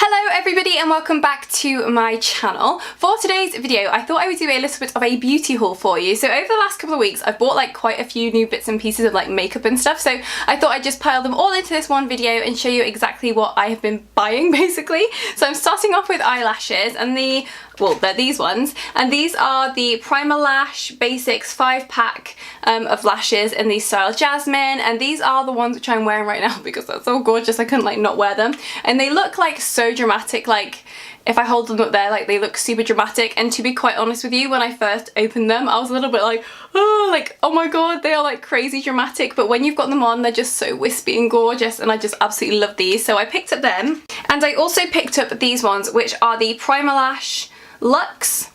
Hello everybody and welcome back to my channel. For today's video I thought I would do a little bit of a beauty haul for you. So over the last couple of weeks I've bought like quite a few new bits and pieces of like makeup and stuff, so I thought I'd just pile them all into this one video and show you exactly what I have been buying basically. So I'm starting off with eyelashes, and they're these ones, and these are the Primer Lash Basics 5-pack of lashes in the style Jasmine, and these are the ones which I'm wearing right now because they're so gorgeous I couldn't like not wear them, and they look like so dramatic. Like if I hold them up there, like they look super dramatic, and to be quite honest with you, when I first opened them I was a little bit like, oh my god, they are like crazy dramatic, but when you've got them on they're just so wispy and gorgeous, and I just absolutely love these. So I picked up them, and I also picked up these ones which are the Primer Lash Luxe.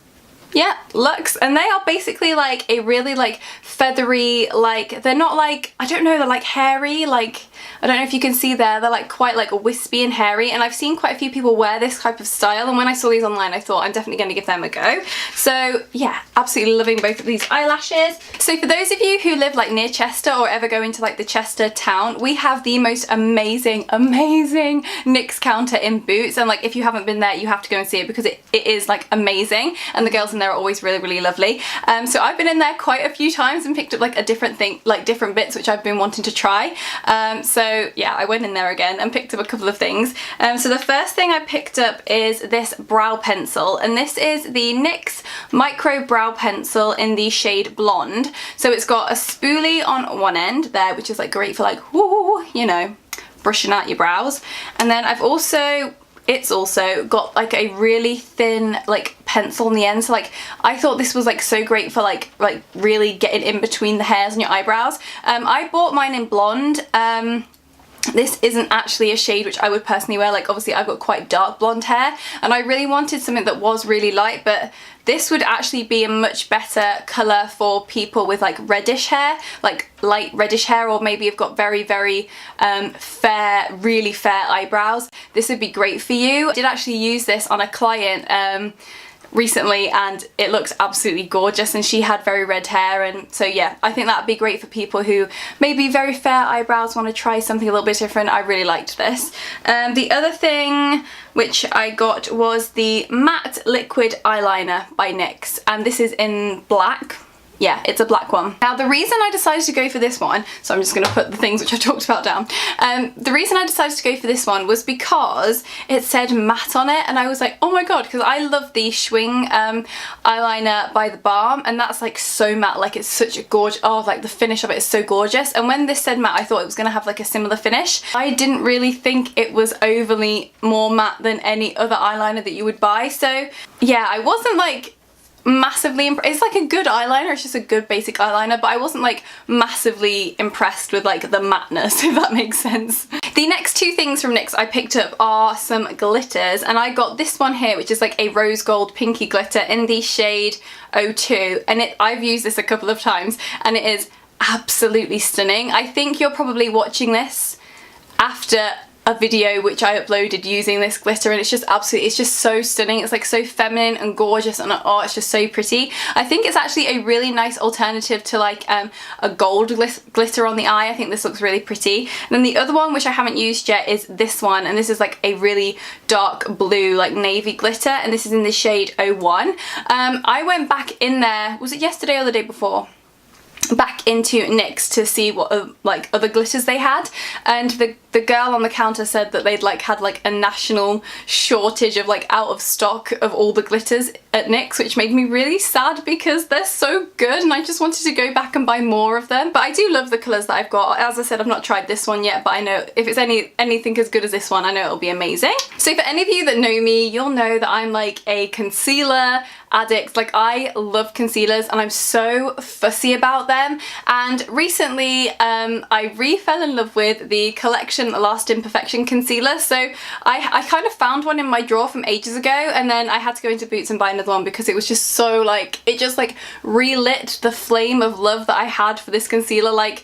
Yeah, Luxe, and they are basically like a really like feathery, like they're not like, I don't know, they're like hairy, like I don't know if you can see there, they're like quite like wispy and hairy, and I've seen quite a few people wear this type of style, and when I saw these online I thought I'm definitely going to give them a go. So yeah, absolutely loving both of these eyelashes. So for those of you who live like near Chester or ever go into like the Chester town, we have the most amazing NYX counter in Boots, and like if you haven't been there you have to go and see it because it is like amazing, and the girls in there are always really lovely. So I've been in there quite a few times and picked up like a different thing, like different bits which I've been wanting to try. So yeah, I went in there again and picked up a couple of things. So the first thing I picked up is this brow pencil, and this is the NYX Micro Brow Pencil in the shade Blonde. So it's got a spoolie on one end there, which is like great for like, woo, you know, brushing out your brows. And then it's also got like a really thin like pencil on the end, so like I thought this was like so great for like really getting in between the hairs on your eyebrows. I bought mine in Blonde. This isn't actually a shade which I would personally wear. Like obviously I've got quite dark blonde hair and I really wanted something that was really light, but this would actually be a much better colour for people with like reddish hair, like light reddish hair, or maybe you've got very fair, really fair eyebrows. This would be great for you. I did actually use this on a client recently and it looks absolutely gorgeous, and she had very red hair, and so yeah, I think that would be great for people who maybe very fair eyebrows want to try something a little bit different. I really liked this. The other thing which I got was the Matte Liquid Eyeliner by NYX, and this is in black. Yeah, it's a black one. Now the reason I decided to go for this one, so I'm just going to put the things which I talked about down. The reason I decided to go for this one was because it said matte on it, and I was like, oh my god, because I love the Schwing eyeliner by The Balm, and that's like so matte, like it's such a gorgeous, oh, like the finish of it is so gorgeous, and when this said matte I thought it was going to have like a similar finish. I didn't really think it was overly more matte than any other eyeliner that you would buy, so yeah, I wasn't like massively it's like a good eyeliner, it's just a good basic eyeliner, but I wasn't like massively impressed with like the matteness, if that makes sense. The next two things from NYX I picked up are some glitters, and I got this one here which is like a rose gold pinky glitter in the shade 02, and I've used this a couple of times and it is absolutely stunning. I think you're probably watching this after a video which I uploaded using this glitter, and it's just absolutely, it's just so stunning. It's like so feminine and gorgeous, and oh, it's just so pretty. I think it's actually a really nice alternative to like a gold glitter on the eye. I think this looks really pretty. And then the other one which I haven't used yet is this one, and this is like a really dark blue like navy glitter, and this is in the shade 01. I went back in there, was it yesterday or the day before? Back into NYX to see what like other glitters they had, and the girl on the counter said that they'd like had like a national shortage of like out of stock of all the glitters at NYX, which made me really sad because they're so good and I just wanted to go back and buy more of them. But I do love the colours that I've got. As I said, I've not tried this one yet, but I know if it's anything as good as this one, I know it'll be amazing. So for any of you that know me, you'll know that I'm like a concealer addict. Like I love concealers and I'm so fussy about them, and recently I fell in love with the Collection Last Imperfection concealer. So I kind of found one in my drawer from ages ago, and then I had to go into Boots and buy another one because it was just so like, it just like relit the flame of love that I had for this concealer. Like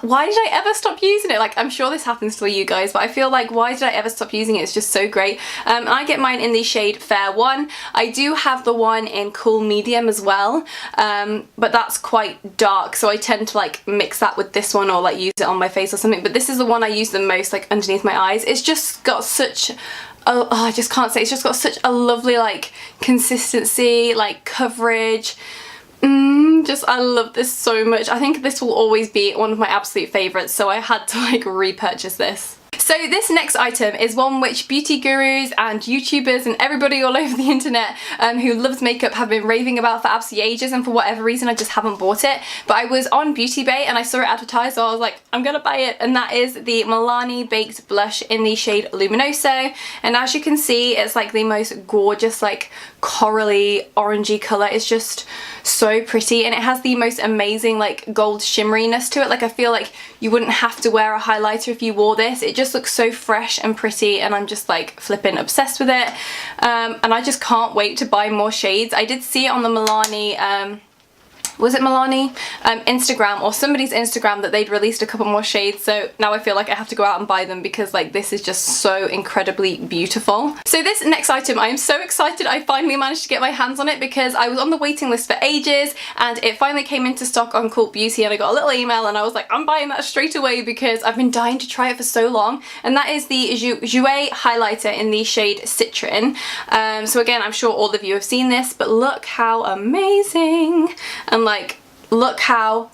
why did I ever stop using it? Like, I'm sure this happens to you guys, but I feel like, why did I ever stop using it? It's just so great. I get mine in the shade Fair 1. I do have the one in Cool Medium as well, but that's quite dark, so I tend to like mix that with this one or like use it on my face or something, but this is the one I use the most, like underneath my eyes. It's just got such I just can't say, it's just got such a lovely like consistency, like coverage. I love this so much. I think this will always be one of my absolute favorites, so I had to like repurchase this. So this next item is one which beauty gurus and YouTubers and everybody all over the internet who loves makeup have been raving about for absolutely ages, and for whatever reason I just haven't bought it. But I was on Beauty Bay and I saw it advertised, so I was like, I'm gonna buy it, and that is the Milani Baked Blush in the shade Luminoso. And as you can see, it's like the most gorgeous like corally orangey colour. It's just so pretty, and it has the most amazing like gold shimmeriness to it. Like I feel like you wouldn't have to wear a highlighter if you wore this. It just looks so fresh and pretty, and I'm just like flipping obsessed with it. And I just can't wait to buy more shades. I did see it on the Milani was it Milani Instagram, or somebody's Instagram, that they'd released a couple more shades, so now I feel like I have to go out and buy them because like this is just so incredibly beautiful. So this next item, I am so excited I finally managed to get my hands on it, because I was on the waiting list for ages and it finally came into stock on Cult Beauty, and I got a little email and I was like, I'm buying that straight away because I've been dying to try it for so long. And that is the Jouer highlighter in the shade Citron. So again, I'm sure all of you have seen this, but look how amazing, and like look how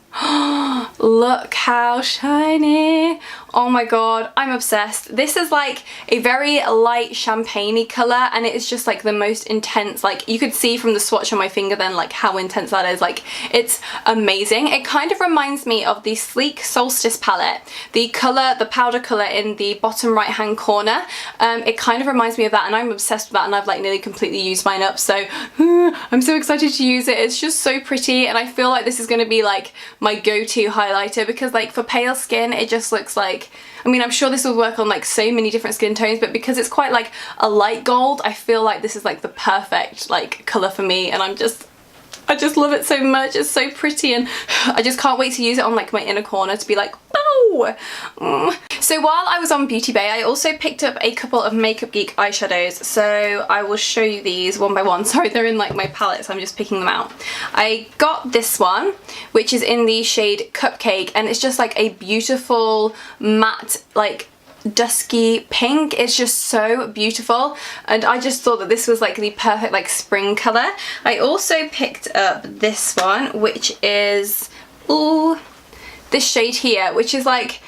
look how shiny. Oh my god, I'm obsessed. This is like a very light champagne-y colour, and it is just like the most intense. Like you could see from the swatch on my finger then like how intense that is. Like it's amazing. It kind of reminds me of the Sleek Solstice palette, the colour, the powder colour in the bottom right hand corner. It kind of reminds me of that, and I'm obsessed with that, and I've like nearly completely used mine up, so I'm so excited to use it. It's just so pretty, and I feel like this is going to be like my go-to highlighter, because like for pale skin it just looks like, I mean I'm sure this will work on like so many different skin tones, but because it's quite like a light gold, I feel like this is like the perfect like colour for me, and I just love it so much. It's so pretty, and I just can't wait to use it on like my inner corner to be like, wow. So while I was on Beauty Bay, I also picked up a couple of Makeup Geek eyeshadows, so I will show you these one by one. Sorry, they're in like my palette, so I'm just picking them out. I got this one, which is in the shade Cupcake, and it's just like a beautiful matte like dusky pink. It's just so beautiful, and I just thought that this was like the perfect like spring colour. I also picked up this one, which is this shade here, which is like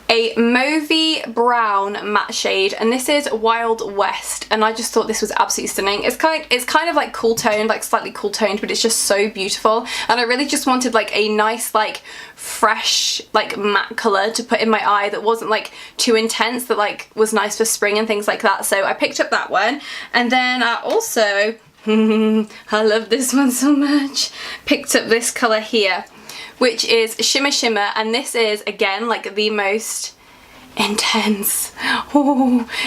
a mauvey brown matte shade, and this is Wild West, and I just thought this was absolutely stunning. It's kind of like cool toned, like slightly cool toned, but it's just so beautiful, and I really just wanted like a nice like fresh like matte colour to put in my eye that wasn't like too intense, that like was nice for spring and things like that. So I picked up that one, and then I also I love this one so much, picked up this colour here, which is Shimmer Shimmer, and this is again like the most intense,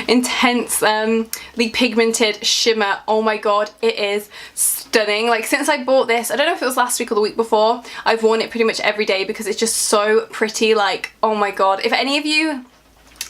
intensely pigmented shimmer. Oh my god, it is stunning. Like since I bought this, I don't know if it was last week or the week before, I've worn it pretty much every day because it's just so pretty. Like oh my god, if any of you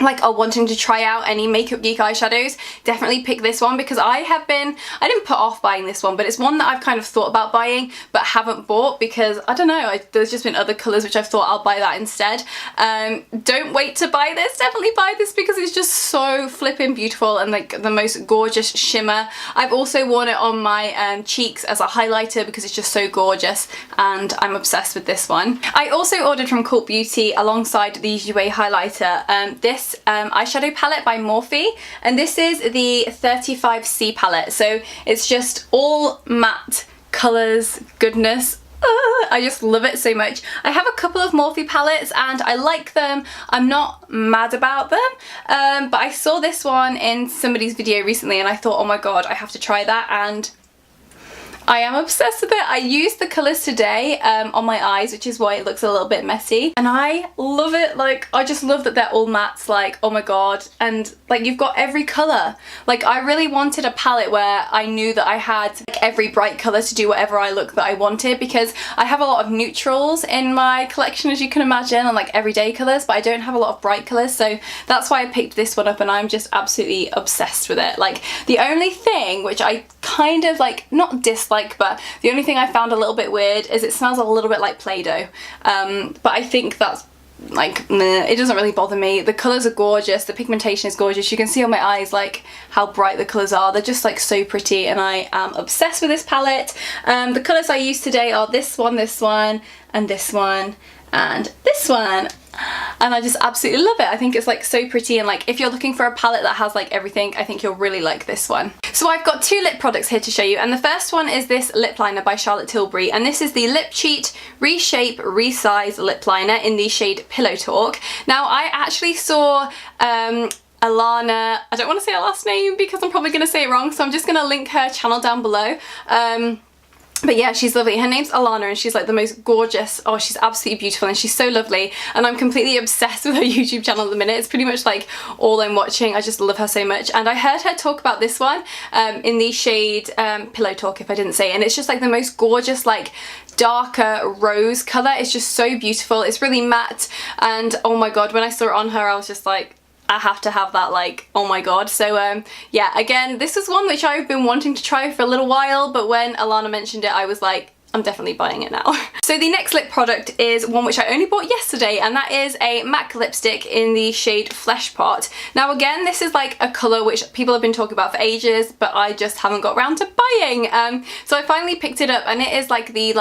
like are wanting to try out any Makeup Geek eyeshadows, definitely pick this one, because I didn't put off buying this one, but it's one that I've kind of thought about buying but haven't bought because I don't know, there's just been other colours which I've thought I'll buy that instead. Don't wait to buy this, definitely buy this because it's just so flipping beautiful and like the most gorgeous shimmer. I've also worn it on my cheeks as a highlighter because it's just so gorgeous, and I'm obsessed with this one. I also ordered from Cult Beauty alongside the Jouer highlighter this eyeshadow palette by Morphe, and this is the 35C palette, so it's just all matte colours, goodness. I just love it so much. I have a couple of Morphe palettes and I like them. I'm not mad about them, but I saw this one in somebody's video recently and I thought, oh my god, I have to try that, and I am obsessed with it. I used the colours today on my eyes, which is why it looks a little bit messy, and I love it. Like I just love that they're all mattes, like oh my god, and like you've got every colour. Like I really wanted a palette where I knew that I had like every bright colour to do whatever eye look that I wanted, because I have a lot of neutrals in my collection, as you can imagine, and like everyday colours, but I don't have a lot of bright colours, so that's why I picked this one up, and I'm just absolutely obsessed with it. Like the only thing which I kind of like not dislike, but the only thing I found a little bit weird is it smells a little bit like Play-Doh, but I think that's like, meh, it doesn't really bother me. The colours are gorgeous, the pigmentation is gorgeous. You can see on my eyes like how bright the colours are. They're just like so pretty, and I am obsessed with this palette. The colours I used today are this one, and this one, and this one. And I just absolutely love it. I think it's like so pretty, and like if you're looking for a palette that has like everything, I think you'll really like this one. So I've got 2 lip products here to show you, and the first one is this lip liner by Charlotte Tilbury, and this is the Lip Cheat Reshape Resize Lip Liner in the shade Pillow Talk. Now I actually saw Alana, I don't want to say her last name because I'm probably going to say it wrong, so I'm just going to link her channel down below. But yeah, she's lovely. Her name's Alana, and she's like the most gorgeous, oh, she's absolutely beautiful, and she's so lovely, and I'm completely obsessed with her YouTube channel at the minute. It's pretty much like all I'm watching. I just love her so much, and I heard her talk about this one in the shade Pillow Talk, if I didn't say, and it's just like the most gorgeous, like darker rose colour. It's just so beautiful. It's really matte, and oh my god, when I saw it on her, I was just like, I have to have that, like, oh my god. So yeah, again, this is one which I've been wanting to try for a little while, but when Alana mentioned it, I was like, I'm definitely buying it now. So the next lip product is one which I only bought yesterday, and that is a MAC lipstick in the shade Flesh Pot. Now again, this is like a colour which people have been talking about for ages, but I just haven't got around to buying. So I finally picked it up, and it is like the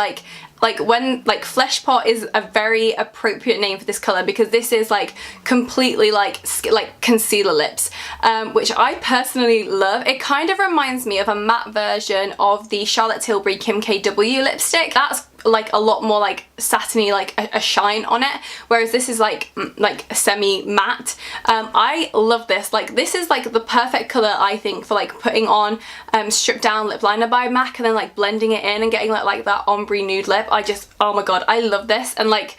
Flesh Pot is a very appropriate name for this colour, because this is like completely like concealer lips, which I personally love. It kind of reminds me of a matte version of the Charlotte Tilbury Kim KW lipstick. That's like a lot more like satiny, like a shine on it, whereas this is like semi matte. I love this. Like, this is like the perfect colour, I think, for like putting on Stripped Down lip liner by MAC and then like blending it in and getting like that ombre nude lip. I just, oh my god, I love this. And like,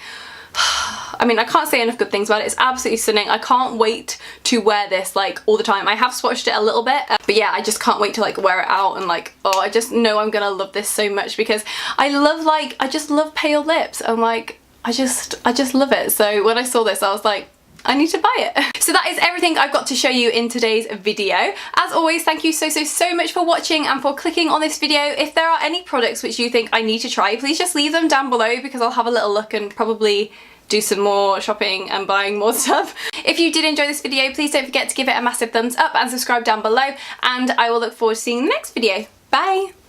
I mean, I can't say enough good things about it. It's absolutely stunning. I can't wait to wear this like all the time. I have swatched it a little bit, but yeah, I just can't wait to like wear it out, and like, oh, I just know I'm gonna love this so much, because I love, like, I just love pale lips, and like I just love it. So when I saw this, I was like, I need to buy it. So that is everything I've got to show you in today's video. As always, thank you so much for watching and for clicking on this video. If there are any products which you think I need to try, please just leave them down below, because I'll have a little look and probably do some more shopping and buying more stuff. If you did enjoy this video, please don't forget to give it a massive thumbs up and subscribe down below, and I will look forward to seeing you in the next video. Bye!